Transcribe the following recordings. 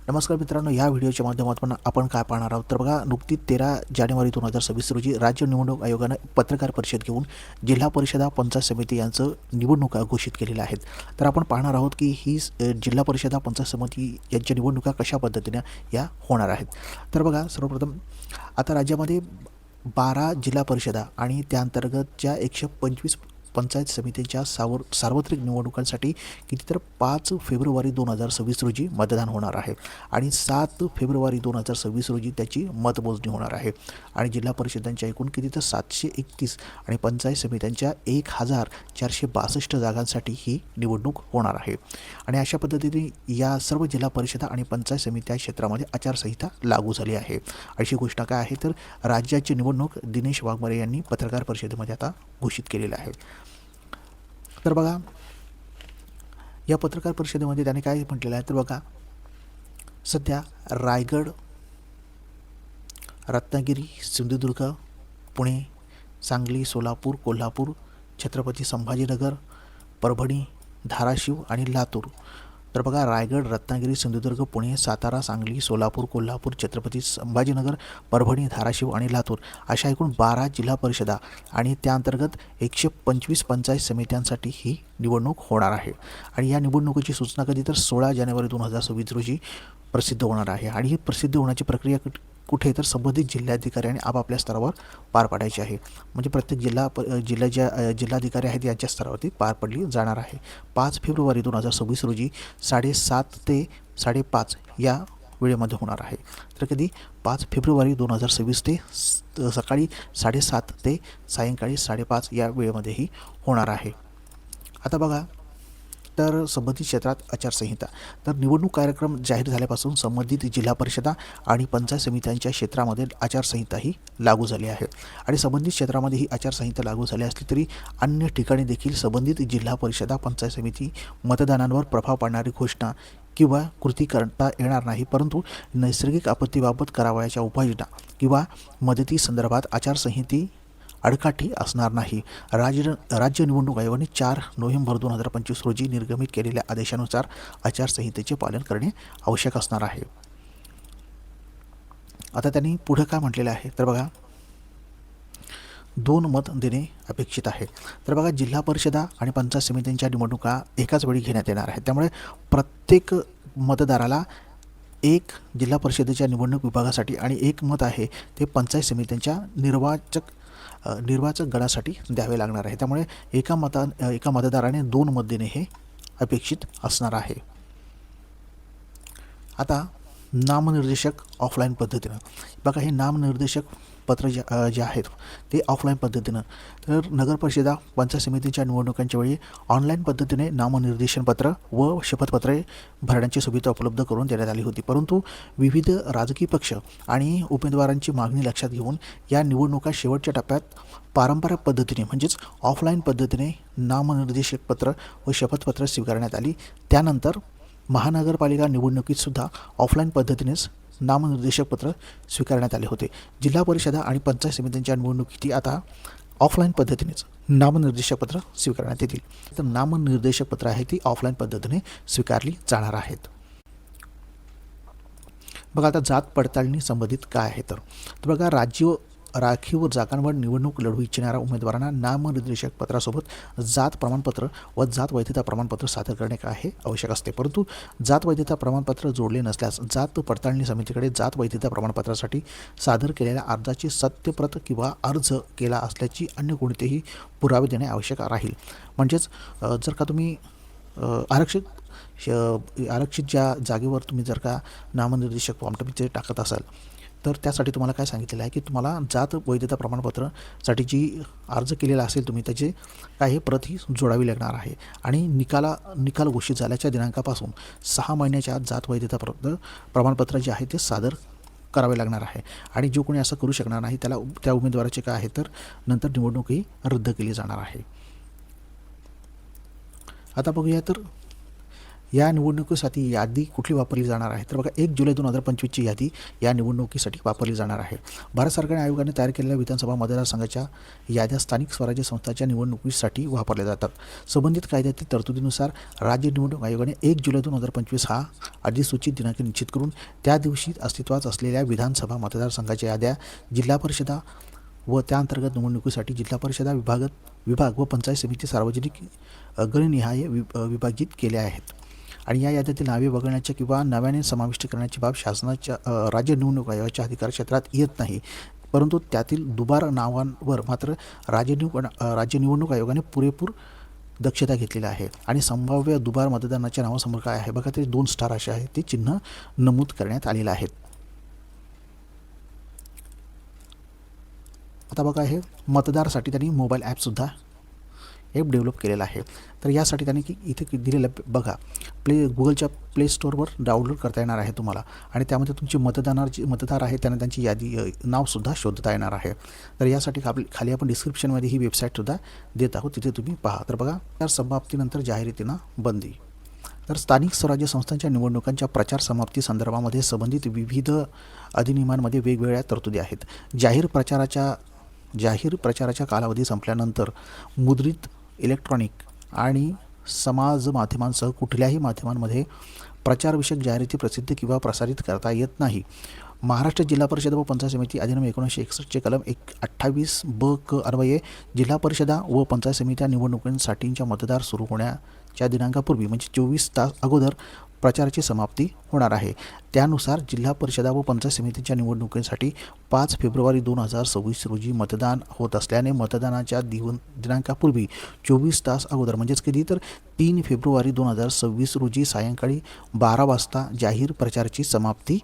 नमस्कार मित्रांनो, या व्हिडिओच्या माध्यमातून आपण काय पाहणार आहोत तर बघा, नुकतीच 13 जानेवारी 2026 रोजी राज्य निवडणूक आयोगाने पत्रकार परिषद घेऊन जिल्हा परिषदा पंचायत समिती यांचं निवडणुका घोषित केलेल्या आहेत. तर आपण पाहणार आहोत की ही जिल्हा परिषदा पंचायत समिती यांच्या निवडणुका कशा पद्धतीने या होणार आहेत. तर बघा, सर्वप्रथम आता राज्यामध्ये 12 जिल्हा परिषदा आणि त्या अंतर्गतच्या 125 पंचायत समितीच्या सार्वत्रिक निवडणुकांसाठी किती तर 5 फेब्रुवारी 2026 रोजी मतदान होणार आहे आणि 7 फेब्रुवारी 2026 रोजी त्याची मतमोजणी होणार आहे. आणि जिल्हा परिषदांच्या एकूण किती तर 731 आणि पंचायत समित्यांच्या 1462 जागांसाठी ही निवडणूक होणार आहे. आणि अशा पद्धतीने या सर्व जिल्हा परिषदा आणि पंचायत समित्या क्षेत्रामध्ये आचारसंहिता लागू झाली आहे. अशी गोष्ट काय आहे तर राज्याची निवडणूक दिनेश वाघमारे यांनी पत्रकार परिषदेमध्ये आता घोषित केलेलं आहे. तर बघा, या पत्रकार परिषदेमध्ये त्याने काय म्हटलेलं आहे तर बघा, सध्या रायगड, रत्नागिरी, सिंधुदुर्ग, पुणे, सांगली, सोलापूर, कोल्हापूर, छत्रपती संभाजीनगर, परभणी, धाराशिव आणि लातूर. तर बघा, रायगड, रत्नागिरी, सिंधुदुर्ग, पुणे, सातारा, सांगली, सोलापूर, कोल्हापूर, छत्रपती संभाजीनगर, परभणी, धाराशिव आणि लातूर अशा एकूण 12 जिल्हा परिषदा आणि त्या अंतर्गत 125 पंचायत समित्यांसाठी ही निवडणूक होणार आहे. आणि या निवडणुकीची सूचना कधी तर 16 जानेवारी 2026 रोजी प्रसिद्ध होणार आहे. आणि ही प्रसिद्ध होण्याची प्रक्रिया कुठे तर संबंधित जिल्हाधिकाऱ्याने आपापल्या स्तरावर पार पाडायची आहे. म्हणजे प्रत्येक जिल्ह्याच्या जिल्हाधिकारी आहेत यांच्या स्तरावरती पार पडली जाणार आहे. 5 फेब्रुवारी 2026 रोजी 7:30 ते 5:30 या वेळेमध्ये होणार आहे. तर कधी 5 फेब्रुवारी 2026 ते सकाळी 7:30 ते सायंकाळी 5:30 या वेळेमध्येही होणार आहे. आता बघा, तर संबंधित क्षेत्रात आचारसंहिता. तर निवडणूक कार्यक्रम जाहीर झाल्यापासून संबंधित जिल्हा परिषदा आणि पंचायत समित्यांच्या क्षेत्रामध्ये आचारसंहिता ही लागू झाली आहे. आणि संबंधित क्षेत्रामध्ये ही आचारसंहिता लागू झाली असली तरी अन्य ठिकाणी देखील संबंधित जिल्हा परिषदा पंचायत समिती मतदानांवर प्रभाव पाडणारी घोषणा किंवा कृती करता येणार नाही, परंतु नैसर्गिक आपत्तीबाबत करावयाच्या उपाययोजना किंवा मदतीसंदर्भात आचारसंहिती आडकाठी असणार नाही. राज्य निवडणूक आयोगाने 4 नोव्हेंबर 2025 रोजी निर्गमित केलेल्या आदेशानुसार आचारसंहितेचे पालन करणे आवश्यक असणार आहे. आता त्यांनी पुढे काय म्हटलेलं आहे तर बघा, 2 मत देणे अपेक्षित आहे. तर बघा, जिल्हा परिषदा आणि पंचायत समित्यांच्या निवडणुका एकाच वेळी घेण्यात येणार आहेत. त्यामुळे प्रत्येक मतदाराला एक जिल्हा परिषदेच्या निवडणूक विभागासाठी आणि 1 मत आहे ते पंचायत समित्यांच्या निर्वाचक गणासाठी द्यावे लागणार आहे. त्यामुळे एका मतदाराने 2 मत देणे हे अपेक्षित असणार आहे. आता नामनिर्देशक ऑफलाईन पद्धतीनं बघा, हे नामनिर्देशक पत्र जे आहेत ते ऑफलाईन पद्धतीनं, तर नगरपरिषदा पंचायत समितीच्या निवडणुकांच्या वेळी ऑनलाईन पद्धतीने नामनिर्देशन पत्र व शपथपत्रे भरण्याची सुविधा उपलब्ध करून देण्यात आली होती. परंतु विविध राजकीय पक्ष आणि उमेदवारांची मागणी लक्षात घेऊन या निवडणुका शेवटच्या टप्प्यात पारंपरिक पद्धतीने म्हणजेच ऑफलाईन पद्धतीने नामनिर्देशक पत्र व शपथपत्र स्वीकारण्यात आली. त्यानंतर महानगरपालिका निवडणुकीतसुद्धा ऑफलाईन पद्धतीनेच नामनिर्देशक पत्र स्वीकारण्यात आले होते. जिल्हा परिषदा आणि पंचायत समित्यांच्या निवडणुकीत आता ऑफलाईन पद्धतीनेच नामनिर्देशक पत्र स्वीकारण्यात येतील. तर नामनिर्देशक पत्र आहे ती ऑफलाईन पद्धतीने स्वीकारली जाणार आहेत. बघा, आता जात पडताळणी संबंधित काय आहे तर बघा, राखीव जागांवर निवडणूक लढवू इच्छिणाऱ्या उमेदवारांना नामनिर्देशक पत्रासोबत जात प्रमाणपत्र व जात वैधता प्रमाणपत्र सादर करणे काय आवश्यक असते. परंतु जात वैधता प्रमाणपत्र जोडले नसल्यास जात पडताळणी समितीकडे जात वैधता प्रमाणपत्रासाठी सादर केलेल्या अर्जाची सत्यप्रत किंवा अर्ज केला असल्याची अन्य कोणतेही पुरावे देणे आवश्यक राहील. म्हणजेच जर का तुम्ही आरक्षित ज्या जागेवर तुम्ही जर का नामनिर्देशक फॉर्म तुम्ही टाकत असाल तर त्यासाठी तुम्हाला काय सांगितलेलं आहे की तुम्हाला जात वैधता प्रमाणपत्रासाठी जी अर्ज केलेला असेल तुम्ही त्याचे काही प्रती जोडावी लागणार आहे. आणि निकाल घोषित झाल्याच्या दिनांकापासून 6 महिन्याच्या आत जात वैधता प्रमाणपत्र जे आहे ते सादर करावे लागणार आहे. आणि जो कोणी असं करू शकणार नाही त्याला त्या उमेदवाराचे काय आहे तर नंतर निवडणूकही रद्द केली जाणार आहे. आता बघूया, तर या निवडणुकीसाठी यादी कुठली वापरली जाणार आहे? तर बघा 1 जुलै 2025ची यादी या निवडणुकीसाठी वापरली जाणार आहे. भारत सरकार आयोगाने तयार केलेल्या विधानसभा मतदारसंघाच्या याद्या स्थानिक स्वराज्य संस्थांच्या निवडणुकीसाठी वापरल्या जातात. संबंधित कायद्यातील तरतुदीनुसार राज्य निवडणूक आयोगाने 1 जुलै 2025 हा अधिसूचित दिनांक निश्चित करून त्या दिवशी अस्तित्वात असलेल्या विधानसभा मतदारसंघाच्या याद्या जिल्हा परिषदा व त्या अंतर्गत निवडणुकीसाठी जिल्हा परिषदा विभाग व पंचायत समिती सार्वजनिक गणनिहाय विभाजित केल्या आहेत. आणि या याद्यातील नावे वगळण्याच्या किंवा नव्याने समाविष्ट करण्याची बाब शासनाच्या राज्य निवडणूक आयोगाच्या अधिकार क्षेत्रात येत नाही. परंतु त्यातील दुबार नावांवर मात्र राज्य निवडणूक आयोगाने पुरेपूर दक्षता घेतलेली आहे. आणि संभाव्य दुबार मतदानाच्या नावासमोर काय आहे बघा, ते 2 स्टार असे आहे, ते चिन्ह नमूद करण्यात आलेलं आहे. आता बघा, हे मतदारसाठी त्यांनी मोबाईल ॲपसुद्धा ॲप डेव्हलप केलेला आहे. तर यासाठी त्यांनी इथे दिलेलं बघा, गुगलच्या प्ले स्टोअरवर डाउनलोड करता येणार आहे तुम्हाला. आणि त्यामध्ये तुमची मतदार आहे त्यांना त्यांची यादी नावसुद्धा शोधता येणार आहे. तर यासाठी खाली आपण डिस्क्रिप्शनमध्ये ही वेबसाईटसुद्धा देत आहोत, तिथे तुम्ही पहा. तर बघा, त्या समाप्तीनंतर जाहिरातींना बंदी. तर स्थानिक स्वराज्य संस्थांच्या निवडणुकांच्या प्रचार समाप्ती संदर्भामध्ये संबंधित विविध अधिनियमांमध्ये वेगवेगळ्या तरतुदी आहेत. जाहीर प्रचाराच्या कालावधी संपल्यानंतर मुद्रित, इलेक्ट्रॉनिक आणि समाज माध्यमांसह कुठल्याही माध्यमांमध्ये प्रचारविषयक जाहिराती प्रसिद्ध किंवा प्रसारित करता येत नाही. महाराष्ट्र जिल्हा परिषद व पंचायत समिती अधिनियम 1961चे कलम 28(ब)(क) अन्वये जिल्हा परिषदा व पंचायत समित्या निवडणुकांसाठीच्या मतदार सुरू होण्याच्या दिनांकापूर्वी म्हणजे 24 तास अगोदर प्रचाराची समाप्ती होणार आहे. त्यानुसार जिल्हा परिषदा व पंचायत समितीच्या निवडणुकीसाठी 5 फेब्रुवारी 2026 रोजी मतदान होत असल्याने मतदानाच्या दिनांकापूर्वी 24 तास अगोदर म्हणजेच कधी तर 3 फेब्रुवारी 2026 रोजी सायंकाळी 12 वाजता जाहीर प्रचाराची समाप्ती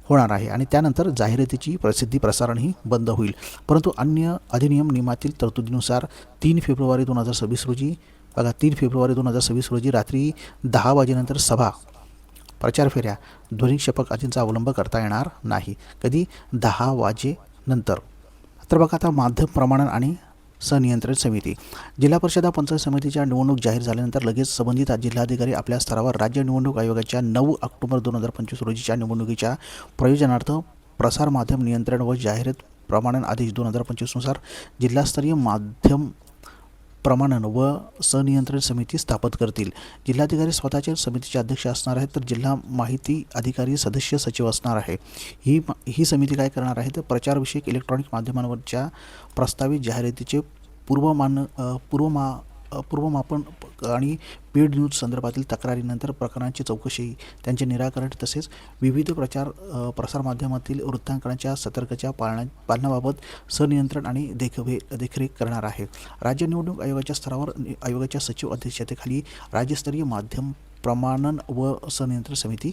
होणार आहे. आणि त्यानंतर जाहिरातीची प्रसिद्धी प्रसारणही बंद होईल. परंतु अन्य अधिनियम नियमातील तरतुदीनुसार 3 फेब्रुवारी 2026 रोजी बघा 3 फेब्रुवारी 2026 रोजी रात्री 10 वाजेनंतर सभा, प्रचार फेऱ्या, ध्वनी शपथ आदींचा अवलंब करता येणार नाही. कधी 10 वाजेनंतर. तर बघा, आता माध्यम प्रमाणन आणि संनियंत्रण समिती. जिल्हा परिषदा पंचायत समितीच्या निवडणूक जाहीर झाल्यानंतर लगेच संबंधित जिल्हाधिकारी आपल्या स्तरावर राज्य निवडणूक आयोगाच्या 9 ऑक्टोबर 2025 रोजीच्या निवडणुकीच्या प्रयोजनार्थ प्रसार माध्यम नियंत्रण व जाहिरात प्रमाणन आदेश 2025 नुसार जिल्हास्तरीय माध्यम प्रमाणन व संनियंत्रण समिती स्थापित करतील. जिल्हाधिकारी स्वतःच्या समितीचे अध्यक्ष असणार आहेत, तर जिल्हा माहिती अधिकारी सदस्य सचिव असणार आहे. ही समिती काय करणार आहे तर प्रचारविषयक इलेक्ट्रॉनिक माध्यमांवरच्या प्रस्तावित जाहिरातीचे पूर्वमापन आणि पेड न्यूज संदर्भातील तक्रारीनंतर प्रकरणांची चौकशी, त्यांचे निराकरण तसेच विविध प्रसार माध्यमातील वृत्तांकनाच्या सतर्कच्या पालनाबाबत संनियंत्रण आणि देखरेख करणार आहे. राज्य निवडणूक आयोगाच्या स्तरावर आयोगाच्या सचिव अध्यक्षतेखाली राज्यस्तरीय माध्यम प्रमाणन व संनियंत्रण समिती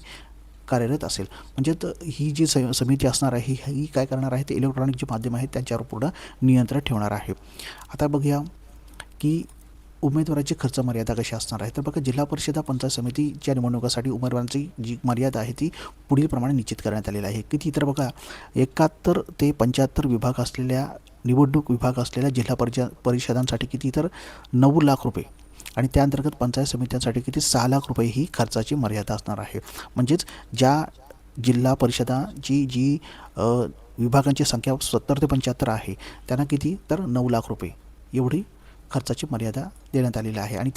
कार्यरत असेल. म्हणजे ही जी समिती असणार आहे ही काय करणार आहे ते इलेक्ट्रॉनिक जे माध्यम आहेत त्यांच्यावर पूर्ण नियंत्रण ठेवणार आहे. आता बघूया की उमेदवाराची खर्च मर्यादा कशी असणार आहे. तर बघा, जिल्हा परिषदा पंचायत समितीच्या निवडणुकासाठी उमेदवारांची जी मर्यादा आहे ती पुढील प्रमाणे निश्चित करण्यात आलेली आहे. किती तर बघा, 71 ते 75 विभाग असलेल्या निवडणूक विभाग असलेल्या जिल्हा परिषदांसाठी किती तर 9 लाख रुपये आणि त्या अंतर्गत पंचायत समित्यांसाठी किती 6 लाख रुपये ही खर्चाची मर्यादा असणार आहे. म्हणजेच ज्या जिल्हा परिषदाची जी विभागांची संख्या 70 ते 75 आहे त्यांना किती तर 9 लाख रुपये एवढी खर्चाची मर्यादा देण्यात आलेली आहे. आणि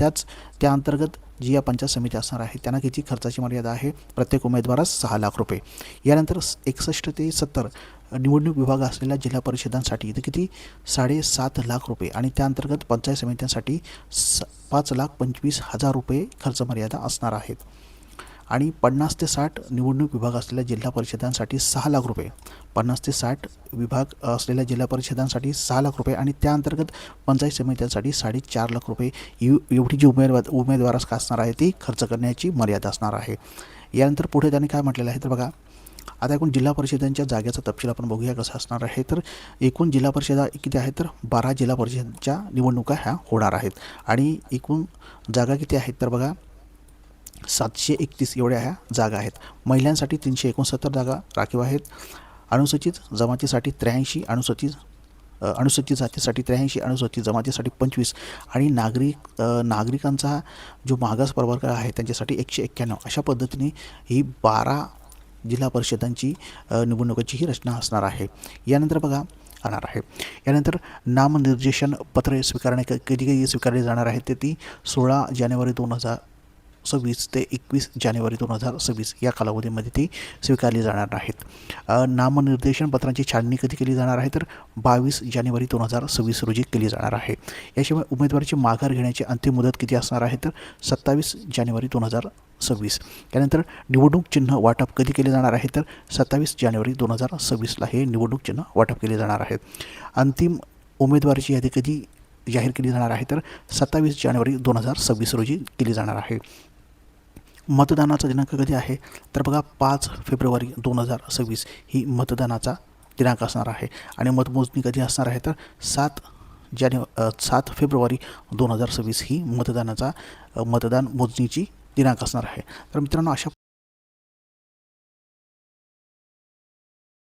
त्या अंतर्गत जी या पंचायत समिती असणार आहे त्यांना किती खर्चाची मर्यादा आहे, प्रत्येक उमेदवारास 6 लाख रुपये. यानंतर 61 ते 70 निवडणूक विभाग असलेल्या जिल्हा परिषदांसाठी इथे किती 7.5 लाख रुपये आणि त्या अंतर्गत पंचायत समित्यांसाठी 5,25,000 रुपये खर्च मर्यादा असणार आहेत. आणि 50 ते 60 निवडणूक विभाग असलेल्या जिल्हा परिषदांसाठी 6 लाख रुपये, 50 ते 60 विभाग असलेल्या जिल्हा परिषदांसाठी 6 लाख रुपये आणि त्या अंतर्गत पंचायत समित्यांसाठी 4.5 लाख रुपये एवढी जी उमेदवारास का असणार आहे ती खर्च करण्याची मर्यादा असणार आहे. यानंतर पुढे त्यांनी काय म्हटलेलं आहे तर बघा, आता एकूण जिल्हा परिषदांच्या जागेचा तपशील आपण बघूया कसा असणार आहे. तर एकूण जिल्हा परिषदा किती आहेत तर 12 जिल्हा परिषदांच्या निवडणुका ह्या होणार आहेत आणि एकूण जागा किती आहेत तर बघा 731 एवढ्या ह्या जागा आहेत. महिलांसाठी 369 जागा राखीव आहेत. अनुसूचित जमातीसाठी 83, अनुसूचित अनुसूचित जातीसाठी 83, अनुसूचित जमातीसाठी 25 आणि नागरिकांचा जो मागास प्रवर्ग आहे त्यांच्यासाठी 191 अशा पद्धतीने ही 12 जिल्हा परिषदांची निवडणुकीची ही रचना असणार आहे. यानंतर बघा राहणार आहे. यानंतर नामनिर्देशन पत्रे कधी स्वीकारली जाणार आहेत ते ती 16 जानेवारी 2026 ते 21 जानेवारी 2026 या कालावधीमध्ये ती स्वीकारली जाणार नाहीत. नामनिर्देशन पत्रांची छाननी कधी केली जाणार आहे तर 22 जानेवारी 2026 रोजी केली जाणार आहे. याशिवाय उमेदवाराची माघार घेण्याची अंतिम मुदत किती असणार आहे तर 27 जानेवारी 2026. त्यानंतर निवडणूक चिन्ह वाटप कधी केले जाणार आहे तर 27 जानेवारी 2026ला हे निवडणूक चिन्ह वाटप केले जाणार आहे. अंतिम उमेदवाराची यादी कधी जाहीर केली जाणार आहे तर 27 जानेवारी 2026 रोजी केली जाणार आहे. मतदानाचा दिनांक कधी आहे तर बघा 5 फेब्रुवारी 2026 ही मतदानाचा दिनांक असणार आहे आणि मतमोजणी कधी असणार आहे तर 7 फेब्रुवारी 2026 ही मतदान मोजणीची दिनांक असणार आहे. तर मित्रांनो, अशा